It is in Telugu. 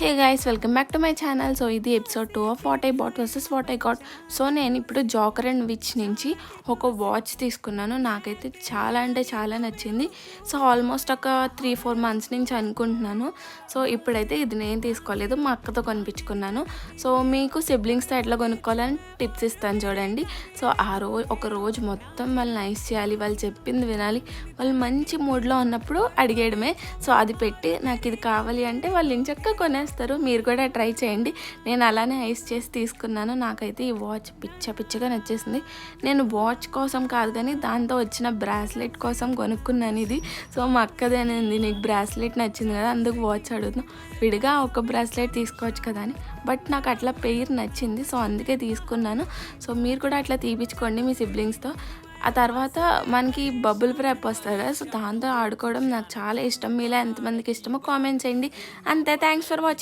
Hey guys, welcome back to my channel. So ఇది episode 2 of what I bought versus what I got. So నేను ఇప్పుడు జోకర్ అండ్ విచ్ నుంచి ఒక వాచ్ తీసుకున్నాను. నాకైతే చాలా అంటే చాలా నచ్చింది. సో ఆల్మోస్ట్ ఒక 3-4 months నుంచి అనుకుంటున్నాను. సో ఇప్పుడైతే ఇది నేను తీసుకోలేదు, మా అక్కతో కొనిపించుకున్నాను. సో మీకు సిబ్లింగ్స్తో ఎట్లా కొనుక్కోవాలని టిప్స్ ఇస్తాను చూడండి. సో ఒక రోజు మొత్తం వాళ్ళు నైస్ చేయాలి, వాళ్ళు చెప్పింది వినాలి, వాళ్ళు మంచి మూడ్లో ఉన్నప్పుడు అడిగేయడమే. సో అది పెట్టి నాకు ఇది కావాలి అంటే వాళ్ళు ఇంచక్క కొనేస్తారు. మీరు కూడా ట్రై చేయండి. నేను అలానే ఐస్ చేసి తీసుకున్నాను. నాకైతే ఈ వాచ్ పిచ్చగా నచ్చేసింది. నేను వాచ్ కోసం కాదు కానీ దాంతో వచ్చిన బ్రాస్లెట్ కోసం కొనుక్కున్నాను ఇది. సో మా అక్కదేనింది, నీకు బ్రాస్లెట్ నచ్చింది కదా అందుకు వాచ్ అడుగుతున్నాం, విడిగా ఒక బ్రాస్లెట్ తీసుకోవచ్చు కదా అని. బట్ నాకు అట్లా పెయిర్ నచ్చింది, సో అందుకే తీసుకున్నాను. సో మీరు కూడా అట్లా తీపించుకోండి మీ సిబ్లింగ్స్తో. ఆ తర్వాత మనకి బబుల్ ర్యాప్ వస్తుంది కదా, సో దాంతో ఆడుకోవడం నాకు చాలా ఇష్టం. మీలో ఎంతమందికి ఇష్టమో కామెంట్ చేయండి. అంతే, థ్యాంక్స్ ఫర్ వాచింగ్.